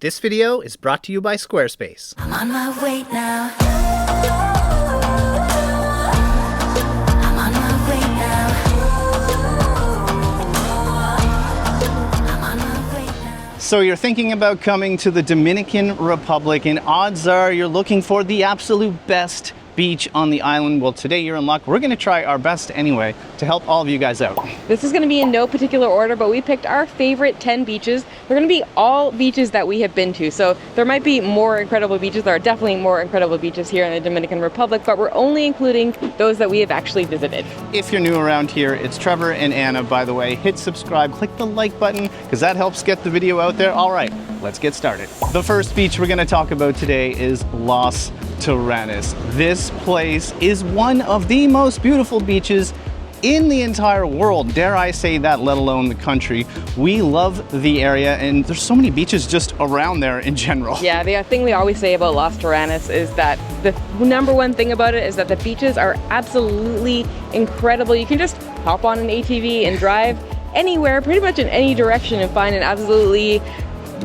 This video is brought to you by Squarespace. I'm on my way now. I'm on my way now. I'm on my way now. So you're thinking about coming to the Dominican Republic, and odds are you're looking for the absolute best beach on the island. Well, today you're in luck. We're going to try our best anyway to help all of you guys out. This is going to be in no particular order, but we picked our favorite 10 beaches. They're going to be all beaches that we have been to. So there might be more incredible beaches. There are definitely more incredible beaches here in the Dominican Republic, but we're only including those that we have actually visited. If you're new around here, it's Trevor and Anna, by the way. Hit subscribe, click the like button, because that helps get the video out there. All right, let's get started. The first beach we're going to talk about today is Las Terrenas. This place is one of the most beautiful beaches in the entire world, dare I say that, let alone the country. We love the area, and there's so many beaches just around there in general. Yeah, the thing we always say about Las Terrenas is that the number one thing about it is that the beaches are absolutely incredible. You can just hop on an ATV and drive anywhere, pretty much in any direction, and find an absolutely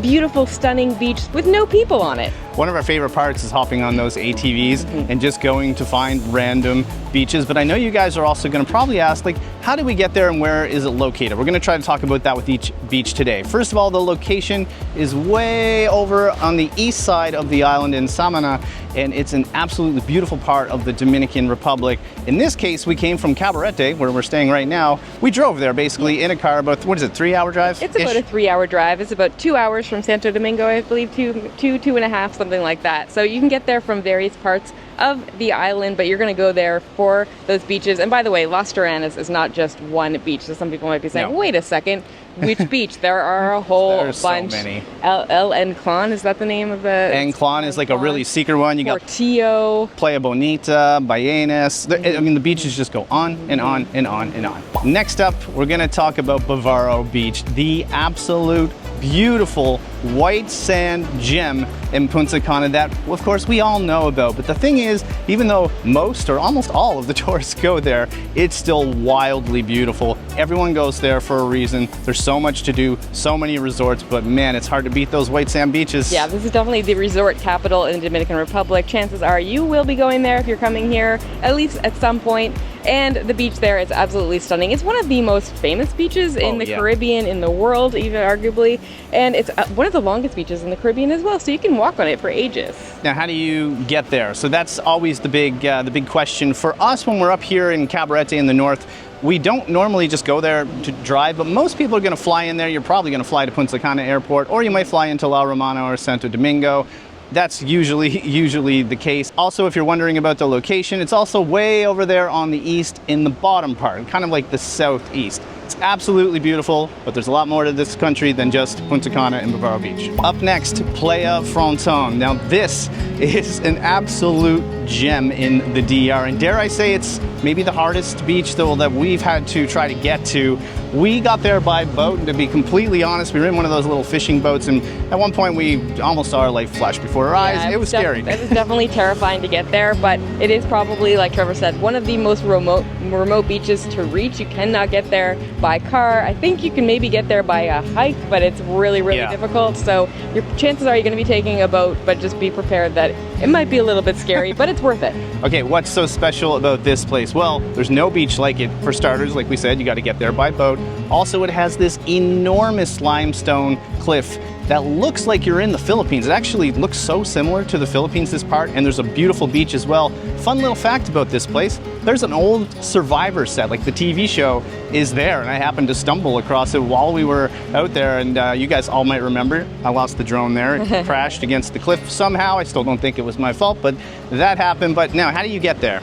beautiful, stunning beach with no people on it. One of our favorite parts is hopping on those ATVs and just going to find random beaches. But I know you guys are also going to probably ask, like, how do we get there and where is it located? We're going to try to talk about that with each beach today. First of all, the location is way over on the east side of the island in Samaná, and it's an absolutely beautiful part of the Dominican Republic. In this case, we came from Cabarete, where we're staying right now. We drove there basically in a car, about, what is it, 3-hour drive? It's about a 3-hour drive. It's about 2 hours from Santo Domingo, I believe, two and a half, something like that. So you can get there from various parts of the island, but you're going to go there for those beaches. And by the way, Las Terrenas is not just one beach. So some people might be saying, wait a second, which beach? There are a whole bunch. So many. El Enclon, is that the name of the? Enclon is like a really secret one. You got Portillo, Playa Bonita, Ballenas. I mean, the beaches just go on and on and on and on. Next up, we're going to talk about Bavaro Beach, the absolute beautiful white sand gem in Punta Cana that, of course, we all know about. But the thing is, even though most or almost all of the tourists go there, it's still wildly beautiful. Everyone goes there for a reason. There's so much to do, so many resorts, but man, it's hard to beat those white sand beaches. Yeah, this is definitely the resort capital in the Dominican Republic. Chances are you will be going there if you're coming here, at least at some point. And the beach there is absolutely stunning. It's one of the most famous beaches in the Caribbean, in the world, even arguably. And it's one of the longest beaches in the Caribbean as well, so you can walk on it for ages. Now, how do you get there? So that's always the big question. For us, when we're up here in Cabarete in the north, we don't normally just go there to drive, but most people are going to fly in there. You're probably going to fly to Punta Cana Airport, or you might fly into La Romana or Santo Domingo. That's usually the case. Also, if you're wondering about the location, it's also way over there on the east in the bottom part, kind of like the southeast. It's absolutely beautiful, but there's a lot more to this country than just Punta Cana and Bavaro Beach. Up next, Playa Fronton. Now, this is an absolute gem in the DR, and dare I say it's maybe the hardest beach though that we've had to try to get to. We got there by boat, and to be completely honest, we were in one of those little fishing boats, and at one point we almost saw our life flash before our eyes. It was scary. It was definitely terrifying to get there, but it is probably, like Trevor said, one of the most remote beaches to reach. You cannot get there by car. I think you can maybe get there by a hike, but it's really difficult. So your chances are you're going to be taking a boat, but just be prepared that it might be a little bit scary, but it's worth it. Okay, what's so special about this place? Well, there's no beach like it. For starters, like we said, you got to get there by boat. Also, it has this enormous limestone cliff that looks like you're in the Philippines. It actually looks so similar to the Philippines, this part, and there's a beautiful beach as well. Fun little fact about this place, there's an old Survivor set, like the TV show is there, and I happened to stumble across it while we were out there, and you guys all might remember, I lost the drone there. It crashed against the cliff somehow. I still don't think it was my fault, but that happened. But now, how do you get there?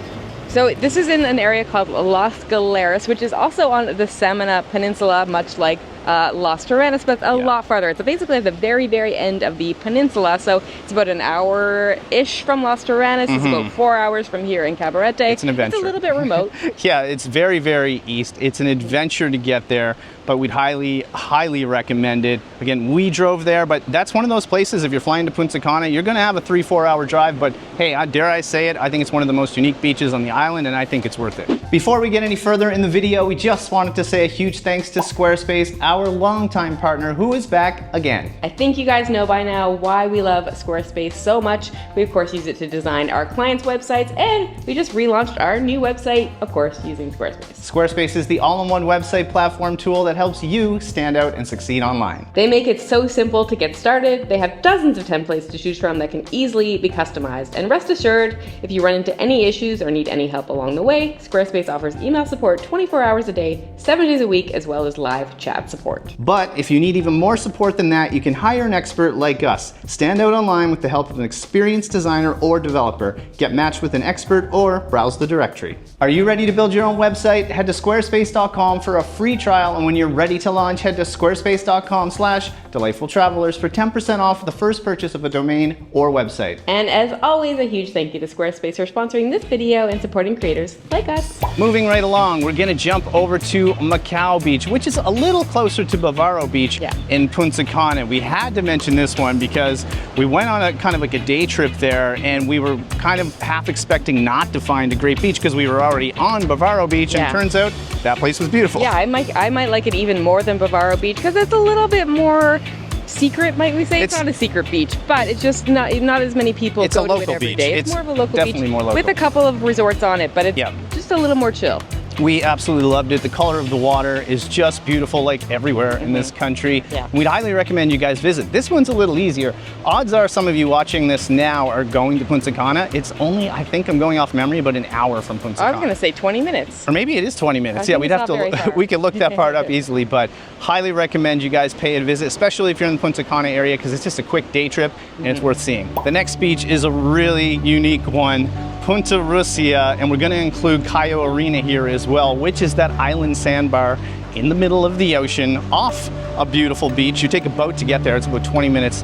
So this is in an area called Las Galeras, which is also on the Samaná Peninsula, much like Las Terrenas, but a lot farther. It's basically at the very end of the peninsula, so it's about an hour-ish from Las Terrenas. It's about 4 hours from here in Cabarete. It's an adventure. It's a little bit remote. Yeah, it's very east. It's an adventure to get there, but we'd highly recommend it. Again, we drove there, but that's one of those places, if you're flying to Punta Cana, you're gonna have a 3-4 hour drive, but hey, dare I say it, I think it's one of the most unique beaches on the island, and I think it's worth it. Before we get any further in the video, we just wanted to say a huge thanks to Squarespace, our longtime partner, who is back again. I think you guys know by now why we love Squarespace so much. We of course use it to design our clients' websites, and we just relaunched our new website, of course, using Squarespace. Squarespace is the all-in-one website platform tool that helps you stand out and succeed online. They make it so simple to get started. They have dozens of templates to choose from that can easily be customized. And rest assured, if you run into any issues or need any help along the way, Squarespace offers email support 24 hours a day, 7 days a week, as well as live chat support. But if you need even more support than that, you can hire an expert like us. Stand out online with the help of an experienced designer or developer. Get matched with an expert or browse the directory. Are you ready to build your own website? Head to squarespace.com for a free trial, and when you're ready to launch, head to squarespace.com/delightfultravelers for 10% off the first purchase of a domain or website. And as always, a huge thank you to Squarespace for sponsoring this video and supporting creators like us. Moving right along, we're gonna jump over to Macao Beach, which is a little closer to Bavaro Beach in Punta Cana. We had to mention this one because we went on a kind of like a day trip there, and we were kind of half expecting not to find a great beach because we were already on Bavaro Beach, and turns out that place was beautiful. Yeah, I might like it even more than Bavaro Beach because it's a little bit more secret, might we say? It's not a secret beach, but it's just not as many people it's go a to local it every beach. day. It's more of a local definitely beach more local. with a couple of resorts on it, but it's just a little more chill. We absolutely loved it. The color of the water is just beautiful, like everywhere in this country. We'd highly recommend you guys visit. This one's a little easier. Odds are some of you watching this now are going to Punta Cana. It's only, I think I'm going off memory, but an hour from Punta Cana. I was going to say 20 minutes. Or maybe it is 20 minutes. Yeah, we'd have to, we could look that part up easily, but highly recommend you guys pay a visit, especially if you're in the Punta Cana area, because it's just a quick day trip and it's worth seeing. The next beach is a really unique one. Punta Rucia, and we're going to include Cayo Arena here as well, which is that island sandbar in the middle of the ocean off a beautiful beach. You take a boat to get there. It's about 20 minutes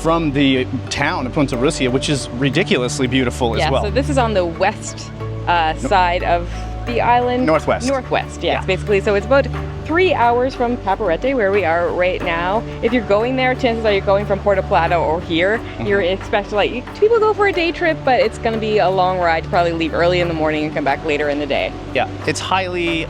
from the town of Punta Rucia, which is ridiculously beautiful as well. So this is on the west side of the island. Northwest. Northwest, yes, basically. So it's about 3 hours from Cabarete, where we are right now. If you're going there, chances are you're going from Puerto Plata or here. You're expected, like, people go for a day trip, but it's going to be a long ride. You probably leave early in the morning and come back later in the day. Yeah, it's highly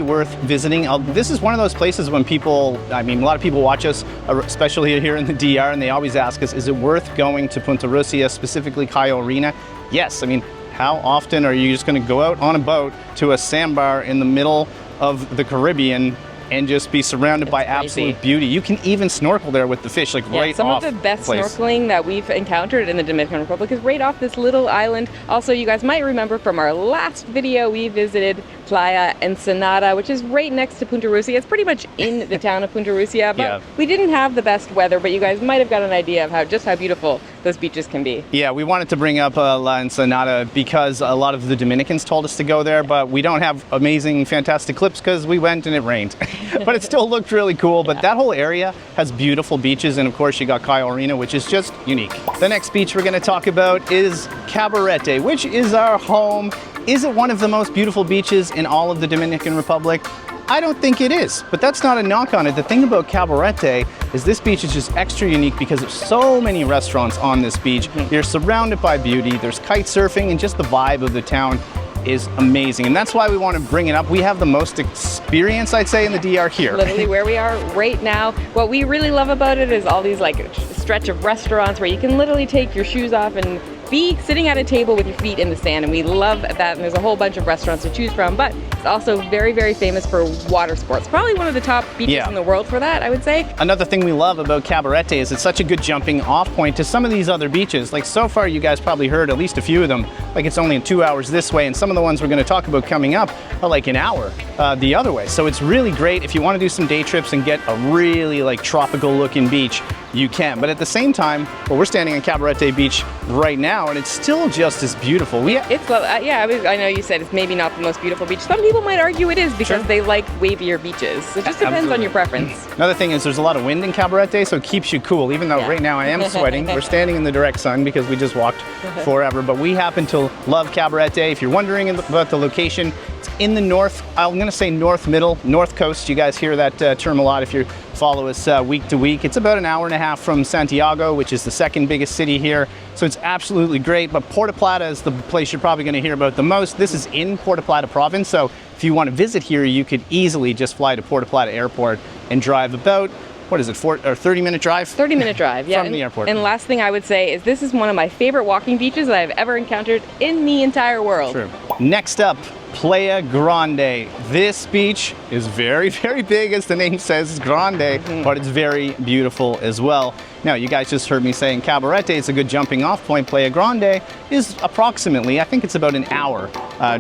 worth visiting. This is one of those places when people, I mean, a lot of people watch us, especially here in the DR, and they always ask us, is it worth going to Punta Rucia, specifically Cayo Arena? Yes, I mean, how often are you just going to go out on a boat to a sandbar in the middle of the Caribbean and just be surrounded by absolute beauty? You can even snorkel there with the fish, like right off. Some of the best snorkeling that we've encountered in the Dominican Republic is right off this little island. Also, you guys might remember from our last video, we visited Playa Ensenada, which is right next to Punta Rucia. It's pretty much in the town of Punta Rucia, but we didn't have the best weather, but you guys might have got an idea of just how beautiful those beaches can be. Yeah, we wanted to bring up La Ensenada because a lot of the Dominicans told us to go there, but we don't have amazing, fantastic clips because we went and it rained. But it still looked really cool. But that whole area has beautiful beaches, and of course you got Cayo Arena, which is just unique. The next beach we're going to talk about is Cabarete, which is our home. Is it one of the most beautiful beaches in all of the Dominican Republic? I don't think it is, but that's not a knock on it. The thing about Cabarete is this beach is just extra unique because of so many restaurants on this beach. You're surrounded by beauty, there's kite surfing, and just the vibe of the town is amazing. And that's why we want to bring it up. We have the most experience, I'd say, in the DR here. Literally where we are right now. What we really love about it is all these like stretch of restaurants where you can literally take your shoes off and be sitting at a table with your feet in the sand, and we love that. And there's a whole bunch of restaurants to choose from, but it's also very, very famous for water sports. Probably one of the top beaches in the world for that, I would say. Another thing we love about Cabarete is it's such a good jumping off point to some of these other beaches. Like so far, you guys probably heard at least a few of them. Like it's only 2 hours this way, and some of the ones we're going to talk about coming up are like an hour the other way. So it's really great if you want to do some day trips and get a really like tropical looking beach. You can, but at the same time, well, we're standing on Cabarete Beach right now, and it's still just as beautiful. I know you said it's maybe not the most beautiful beach. Some people might argue it is because they like wavier beaches. It just depends on your preference. Another thing is there's a lot of wind in Cabarete, so it keeps you cool. Even though right now I am sweating, we're standing in the direct sun because we just walked forever. But we happen to love Cabarete. If you're wondering about the location, it's in the north, I'm going to say north coast. You guys hear that term a lot if you follow us week to week. It's about an hour and a half from Santiago, which is the second biggest city here. So it's absolutely great. But Puerto Plata is the place you're probably going to hear about the most. This is in Puerto Plata province. So if you want to visit here, you could easily just fly to Puerto Plata Airport and drive about, what is it, 30-minute drive? 30-minute drive, yeah. From the airport. And last thing I would say is this is one of my favorite walking beaches that I've ever encountered in the entire world. True. Next up, Playa Grande. This beach is very, very big, as the name says, it's grande, but it's very beautiful as well. Now, you guys just heard me saying Cabarete is a good jumping off point. Playa Grande is approximately, I think it's about an hour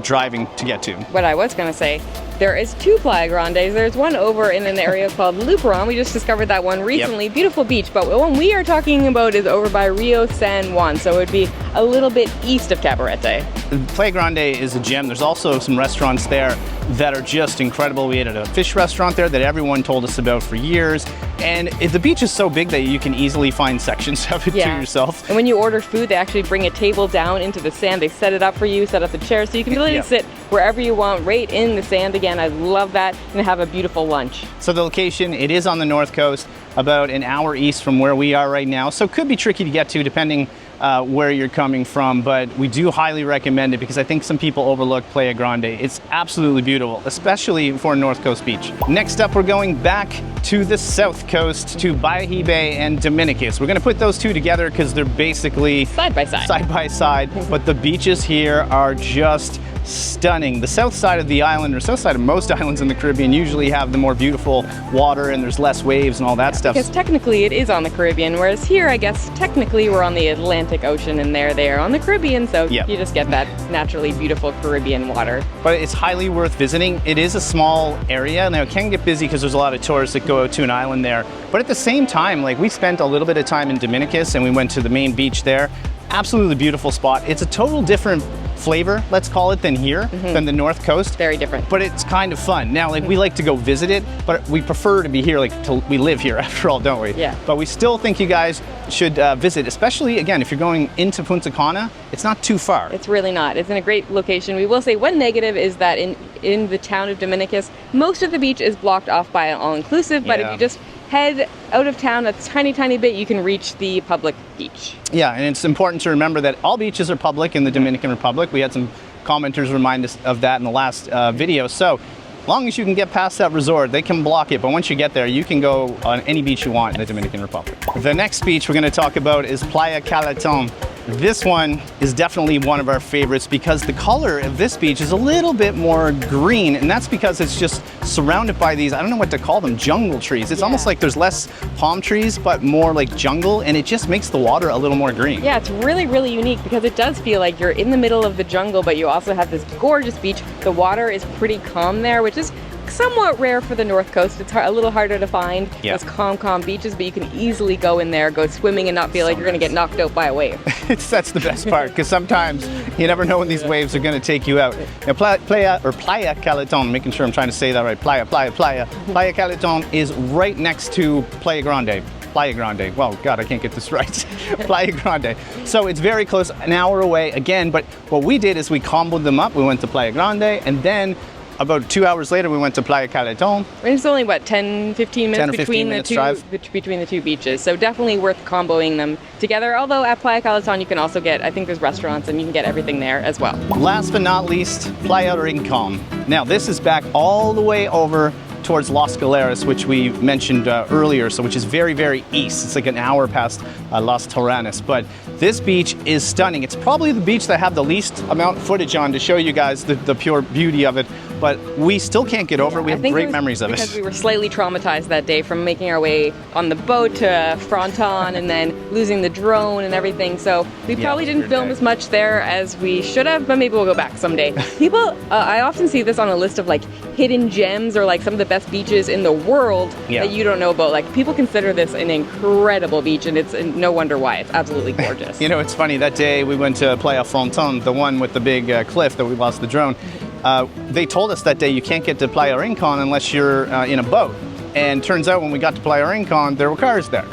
driving to get to. What I was going to say, there is two Playa Grandes. There's one over in an area called Luperon. We just discovered that one recently. Yep. Beautiful beach, but the one we are talking about is over by Rio San Juan, so it would be a little bit east of Cabarete. Playa Grande is a gem. There's also some restaurants there that are just incredible. We ate at a fish restaurant there that everyone told us about for years. And the beach is so big that you can easily find sections of it to yourself. And when you order food, they actually bring a table down into the sand. They set it up for you, set up the chairs, so you can literally sit wherever you want, right in the sand again. I love that, and have a beautiful lunch. So the location, it is on the north coast, about an hour east from where we are right now. So it could be tricky to get to depending where you're coming from, but we do highly recommend it because I think some people overlook Playa Grande. It's absolutely beautiful, especially for a North Coast beach. Next up, we're going back to the South Coast to Bayahibe and Dominicus. We're going to put those two together because they're basically side by side, but the beaches here are just stunning. The south side of the island, or south side of most islands in the Caribbean, usually have the more beautiful water and there's less waves and all that stuff. Because technically it is on the Caribbean, whereas here, I guess, technically we're on the Atlantic Ocean and they are on the Caribbean, so you just get that naturally beautiful Caribbean water. But it's highly worth visiting. It is a small area. Now, it can get busy because there's a lot of tourists that go out to an island there. But at the same time, like, we spent a little bit of time in Dominicus and we went to the main beach there. Absolutely beautiful spot. It's a total different flavor, let's call it, than here, than the North Coast. Very different. But it's kind of fun. Now, like, we like to go visit it, but we prefer to be here, like, we live here after all, don't we? Yeah. But we still think you guys should visit, especially, again, if you're going into Punta Cana, it's not too far. It's really not. It's in a great location. We will say one negative is that in the town of Dominicus, most of the beach is blocked off by an all-inclusive, but if you just head out of town a tiny bit, you can reach the public beach. Yeah, and it's important to remember that all beaches are public in the Dominican Republic. We had some commenters remind us of that in the last video. So, as long as you can get past that resort, they can block it. But once you get there, you can go on any beach you want in the Dominican Republic. The next beach we're going to talk about is Playa Caleton. This one is definitely one of our favorites because the color of this beach is a little bit more green, and that's because it's just surrounded by these, I don't know what to call them, jungle trees. It's almost like there's less palm trees, but more like jungle, and it just makes the water a little more green. Yeah, it's really unique because it does feel like you're in the middle of the jungle, but you also have this gorgeous beach. The water is pretty calm there, which is somewhat rare for the North Coast. It's a little harder to find those calm beaches, but you can easily go in there, go swimming, and not feel like you're going to get knocked out by a wave. That's the best part, because sometimes you never know when these waves are going to take you out. Now, Playa Caleton, making sure I'm trying to say that right, Playa Caleton is right next to Playa Grande. Well, God, I can't get this right. Playa Grande. So it's very close, an hour away again, but what we did is we comboed them up. We went to Playa Grande, and then about 2 hours later, we went to Playa Caleton. It's only, what, 10, 15 minutes between the two beaches. So definitely worth comboing them together. Although at Playa Caleton, you can also get, I think there's restaurants and you can get everything there as well. Last but not least, Playa Rincon. Now, this is back all the way over towards Las Galeras, which we mentioned earlier, so which is very east. It's like an hour past Las Terrenas, but this beach is stunning. It's probably the beach that I have the least amount of footage on to show you guys the pure beauty of it, but we still can't get over it. We have great memories of it. Because we were slightly traumatized that day from making our way on the boat to Fronton and then losing the drone and everything, so we probably didn't film as much there as we should have, but maybe we'll go back someday. People, I often see this on a list of like hidden gems or like some of the best beaches in the world that you don't know about. Like, people consider this an incredible beach, and it's no wonder why. It's absolutely gorgeous. You know, it's funny, that day we went to Playa Fronton, the one with the big cliff that we lost the drone. They told us that day you can't get to Playa Rincon unless you're in a boat. And turns out when we got to Playa Rincon, there were cars there.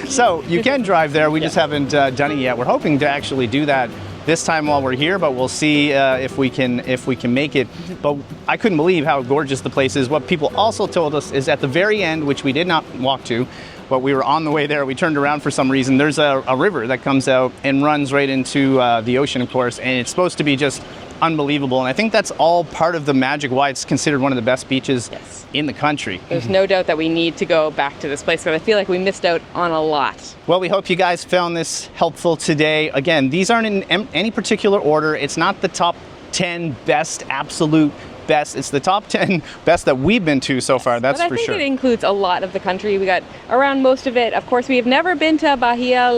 So you can drive there, we just haven't done it yet. We're hoping to actually do that this time while we're here, but we'll see if we can make it. But I couldn't believe how gorgeous the place is. What people also told us is at the very end, which we did not walk to, but we were on the way there, we turned around for some reason, there's a river that comes out and runs right into the ocean, of course, and it's supposed to be just unbelievable. And I think that's all part of the magic why it's considered one of the best beaches in the country. There's no doubt that we need to go back to this place because I feel like we missed out on a lot. Well, we hope you guys found this helpful today. Again, these aren't in any particular order. It's not the top 10 best, absolute best. It's the top 10 best that we've been to so far, that's for sure. I think it includes a lot of the country. We got around most of it. Of course, we have never been to Bahia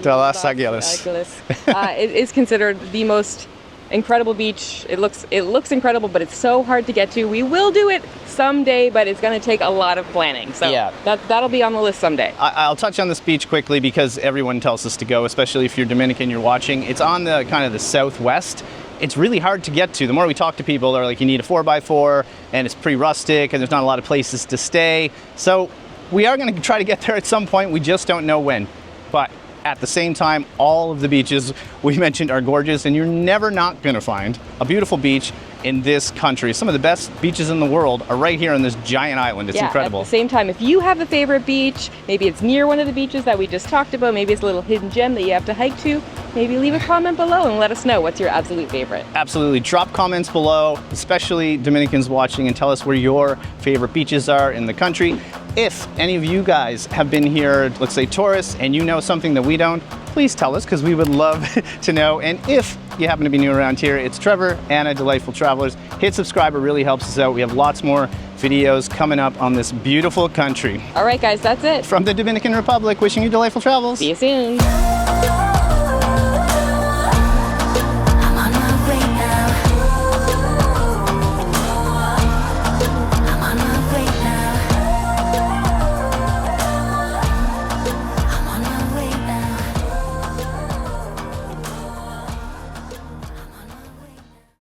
de las Galeras. It is considered the most incredible beach. It looks incredible, but it's so hard to get to. We will do it someday, but it's going to take a lot of planning. So yeah, that'll be on the list someday. I'll touch on this beach quickly because everyone tells us to go, especially if you're Dominican, you're watching. It's on the kind of the southwest. It's really hard to get to. The more we talk to people, they're like, you need a 4x4 and it's pretty rustic and there's not a lot of places to stay. So we are going to try to get there at some point. We just don't know when. But at the same time, all of the beaches we mentioned are gorgeous, and you're never not going to find a beautiful beach in this country. Some of the best beaches in the world are right here on this giant island. It's incredible. At the same time, if you have a favorite beach, maybe it's near one of the beaches that we just talked about, maybe it's a little hidden gem that you have to hike to, maybe leave a comment below and let us know what's your absolute favorite. Absolutely. Drop comments below, especially Dominicans watching, and tell us where your favorite beaches are in the country. If any of you guys have been here, let's say tourists, and you know something that we don't, please tell us because we would love to know. And if you happen to be new around here, it's Trevor, Anna, Delightful Travelers. Hit subscribe, it really helps us out. We have lots more videos coming up on this beautiful country. All right, guys, that's it. From the Dominican Republic, wishing you delightful travels. See you soon.